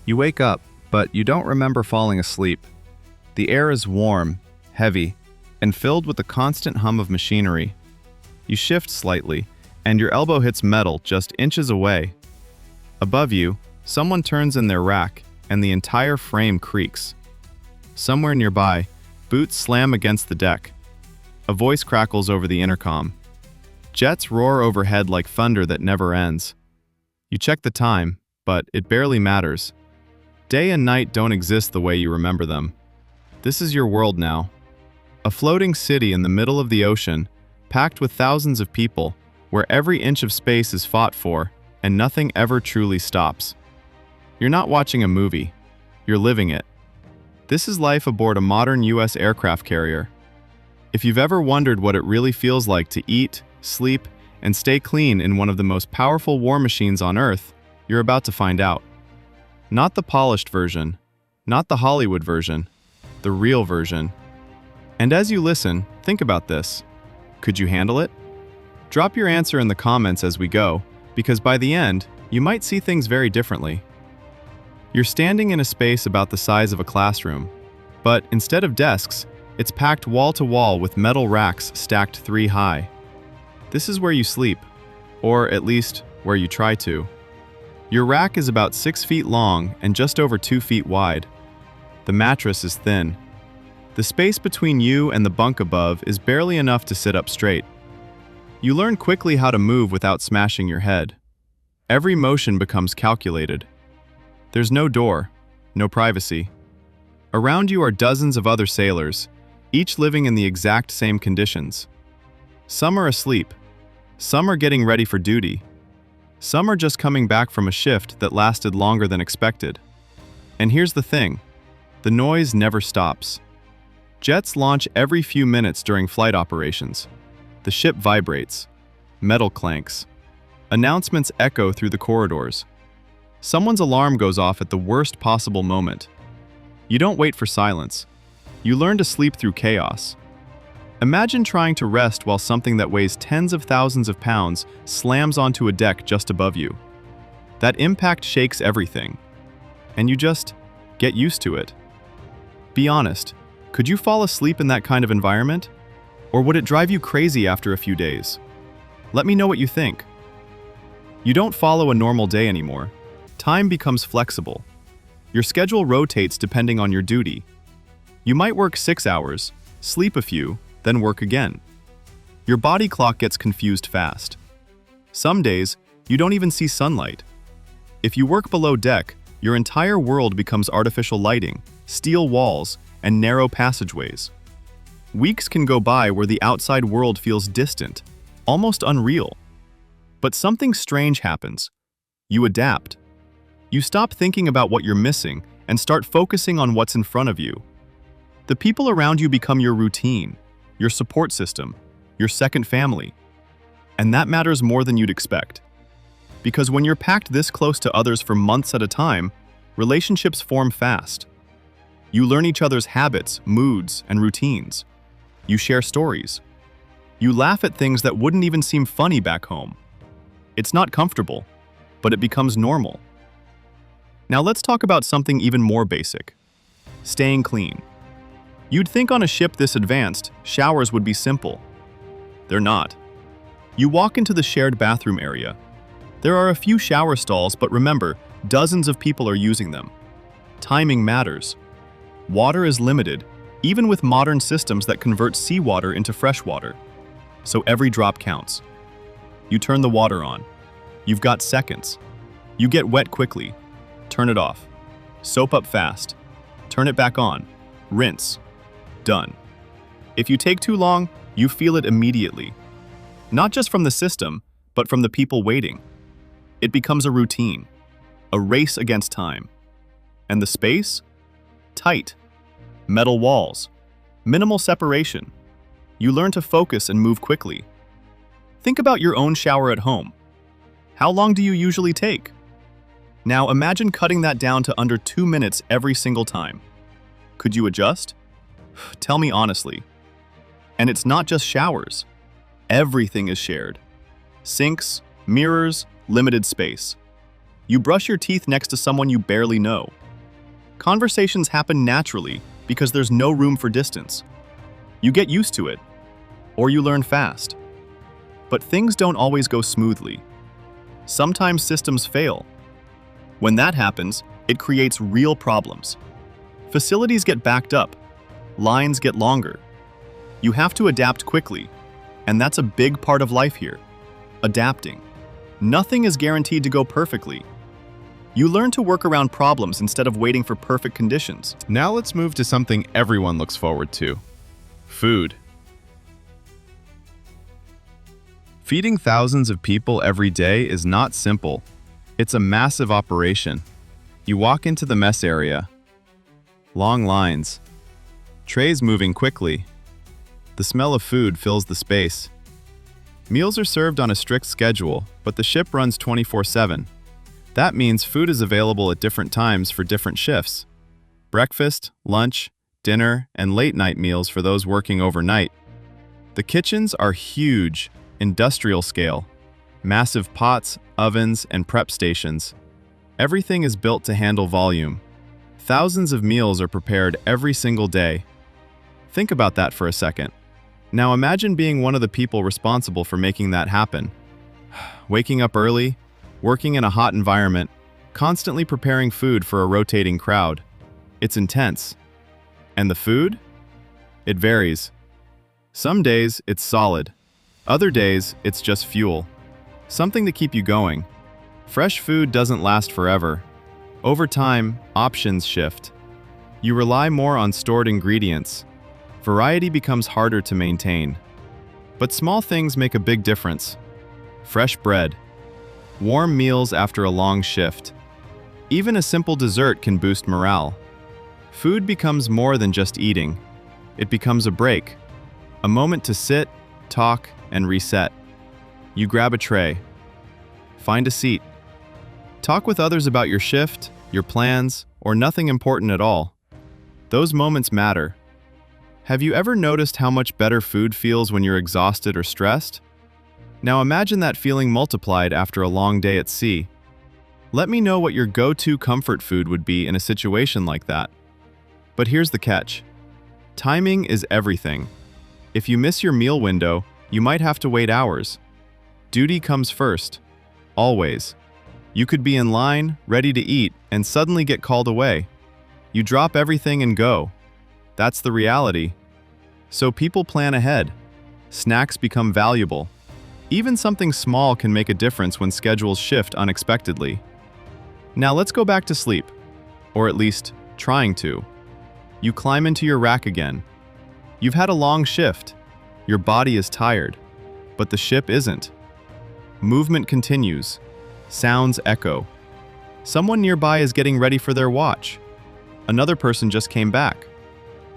You wake up, but you don't remember falling asleep. The air is warm, heavy, and filled with the constant hum of machinery. You shift slightly, and your elbow hits metal just inches away. Above you, someone turns in their rack, and the entire frame creaks. Somewhere nearby, boots slam against the deck. A voice crackles over the intercom. Jets roar overhead like thunder that never ends. You check the time, but it barely matters. Day and night don't exist the way you remember them. This is your world now. A floating city in the middle of the ocean, packed with thousands of people, where every inch of space is fought for, and nothing ever truly stops. You're not watching a movie. You're living it. This is life aboard a modern U.S. aircraft carrier. If you've ever wondered what it really feels like to eat, sleep, and stay clean in one of the most powerful war machines on Earth, you're about to find out. Not the polished version, not the Hollywood version, the real version. And as you listen, think about this. Could you handle it? Drop your answer in the comments as we go, because by the end, you might see things very differently. You're standing in a space about the size of a classroom, but instead of desks, it's packed wall to wall with metal racks stacked 3 high. This is where you sleep, or at least where you try to. Your rack is about 6 feet long and just over 2 feet wide. The mattress is thin. The space between you and the bunk above is barely enough to sit up straight. You learn quickly how to move without smashing your head. Every motion becomes calculated. There's no door, no privacy. Around you are dozens of other sailors, each living in the exact same conditions. Some are asleep. Some are getting ready for duty. Some are just coming back from a shift that lasted longer than expected. And here's the thing, the noise never stops. Jets launch every few minutes during flight operations. The ship vibrates. Metal clanks. Announcements echo through the corridors. Someone's alarm goes off at the worst possible moment. You don't wait for silence. You learn to sleep through chaos. Imagine trying to rest while something that weighs tens of thousands of pounds slams onto a deck just above you. That impact shakes everything. And you just get used to it. Be honest, could you fall asleep in that kind of environment? Or would it drive you crazy after a few days? Let me know what you think. You don't follow a normal day anymore. Time becomes flexible. Your schedule rotates depending on your duty. You might work 6 hours, sleep a few, then work again. Your body clock gets confused fast. Some days, you don't even see sunlight. If you work below deck, your entire world becomes artificial lighting, steel walls, and narrow passageways. Weeks can go by where the outside world feels distant, almost unreal. But something strange happens. You adapt. You stop thinking about what you're missing and start focusing on what's in front of you. The people around you become your routine, your support system, your second family. And that matters more than you'd expect. Because when you're packed this close to others for months at a time, relationships form fast. You learn each other's habits, moods, and routines. You share stories. You laugh at things that wouldn't even seem funny back home. It's not comfortable, but it becomes normal. Now let's talk about something even more basic. Staying clean. You'd think on a ship this advanced, showers would be simple. They're not. You walk into the shared bathroom area. There are a few shower stalls, but remember, dozens of people are using them. Timing matters. Water is limited, even with modern systems that convert seawater into fresh water. So every drop counts. You turn the water on. You've got seconds. You get wet quickly. Turn it off. Soap up fast. Turn it back on. Rinse. Done. If you take too long, you feel it immediately. Not just from the system, but from the people waiting. It becomes a routine, a race against time. And the space? Tight. Metal walls. Minimal separation. You learn to focus and move quickly. Think about your own shower at home. How long do you usually take? Now imagine cutting that down to under 2 minutes every single time. Could you adjust? Tell me honestly. And it's not just showers. Everything is shared. Sinks, mirrors, limited space. You brush your teeth next to someone you barely know. Conversations happen naturally because there's no room for distance. You get used to it, or you learn fast. But things don't always go smoothly. Sometimes systems fail. When that happens, it creates real problems. Facilities get backed up. Lines get longer. You have to adapt quickly, and that's a big part of life here. Adapting. Nothing is guaranteed to go perfectly. You learn to work around problems instead of waiting for perfect conditions. Now let's move to something everyone looks forward to: food. Feeding thousands of people every day is not simple. It's a massive operation. You walk into the mess area. Long lines. Trays moving quickly. The smell of food fills the space. Meals are served on a strict schedule, but the ship runs 24/7. That means food is available at different times for different shifts. Breakfast, lunch, dinner, and late-night meals for those working overnight. The kitchens are huge, industrial scale. Massive pots, ovens, and prep stations. Everything is built to handle volume. Thousands of meals are prepared every single day. Think about that for a second. Now imagine being one of the people responsible for making that happen. Waking up early, working in a hot environment, constantly preparing food for a rotating crowd. It's intense. And the food? It varies. Some days it's solid. Other days it's just fuel. Something to keep you going. Fresh food doesn't last forever. Over time, options shift. You rely more on stored ingredients. Variety becomes harder to maintain. But small things make a big difference. Fresh bread. Warm meals after a long shift. Even a simple dessert can boost morale. Food becomes more than just eating. It becomes a break. A moment to sit, talk, and reset. You grab a tray. Find a seat. Talk with others about your shift, your plans, or nothing important at all. Those moments matter. Have you ever noticed how much better food feels when you're exhausted or stressed? Now imagine that feeling multiplied after a long day at sea. Let me know what your go-to comfort food would be in a situation like that. But here's the catch. Timing is everything. If you miss your meal window, you might have to wait hours. Duty comes first. Always. You could be in line, ready to eat, and suddenly get called away. You drop everything and go. That's the reality. So people plan ahead. Snacks become valuable. Even something small can make a difference when schedules shift unexpectedly. Now let's go back to sleep. Or at least, trying to. You climb into your rack again. You've had a long shift. Your body is tired. But the ship isn't. Movement continues. Sounds echo. Someone nearby is getting ready for their watch. Another person just came back.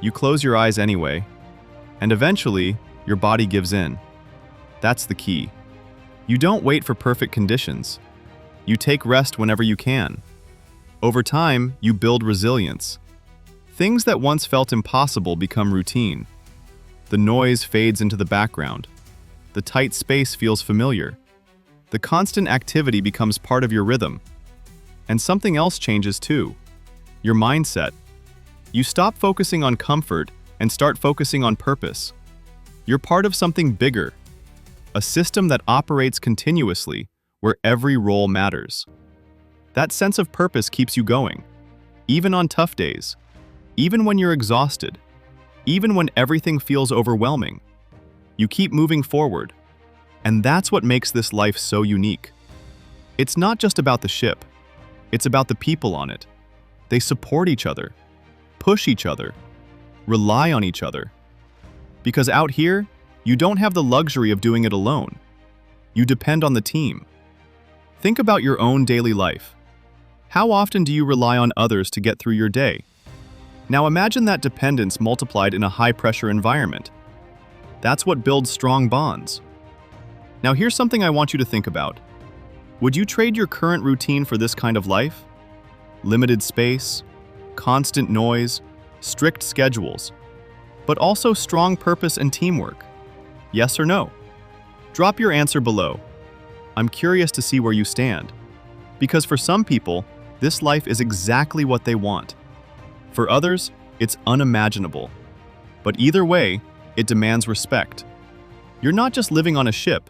You close your eyes anyway. And eventually, your body gives in. That's the key. You don't wait for perfect conditions. You take rest whenever you can. Over time, you build resilience. Things that once felt impossible become routine. The noise fades into the background. The tight space feels familiar. The constant activity becomes part of your rhythm. And something else changes too. Your mindset. You stop focusing on comfort and start focusing on purpose. You're part of something bigger. A system that operates continuously, where every role matters. That sense of purpose keeps you going. Even on tough days. Even when you're exhausted. Even when everything feels overwhelming. You keep moving forward. And that's what makes this life so unique. It's not just about the ship. It's about the people on it. They support each other, push each other, rely on each other. Because out here, you don't have the luxury of doing it alone. You depend on the team. Think about your own daily life. How often do you rely on others to get through your day? Now imagine that dependence multiplied in a high-pressure environment. That's what builds strong bonds. Now here's something I want you to think about. Would you trade your current routine for this kind of life? Limited space, constant noise, strict schedules, but also strong purpose and teamwork. Yes or no? Drop your answer below. I'm curious to see where you stand. Because for some people, this life is exactly what they want. For others, it's unimaginable. But either way, it demands respect. You're not just living on a ship.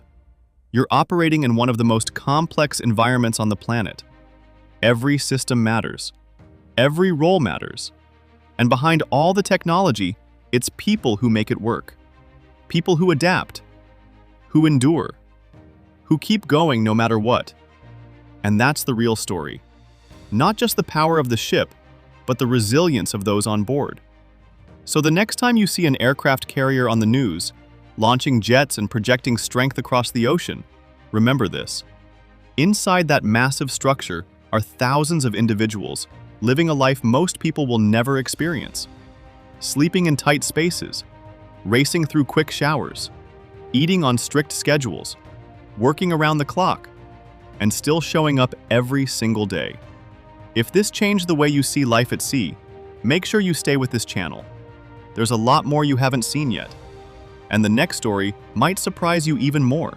You're operating in one of the most complex environments on the planet. Every system matters. Every role matters. And behind all the technology, it's people who make it work. People who adapt, who endure, who keep going no matter what. And that's the real story. Not just the power of the ship, but the resilience of those on board. So the next time you see an aircraft carrier on the news, launching jets and projecting strength across the ocean, remember this. Inside that massive structure are thousands of individuals living a life most people will never experience. Sleeping in tight spaces, racing through quick showers, eating on strict schedules, working around the clock, and still showing up every single day. If this changed the way you see life at sea, make sure you stay with this channel. There's a lot more you haven't seen yet, and the next story might surprise you even more.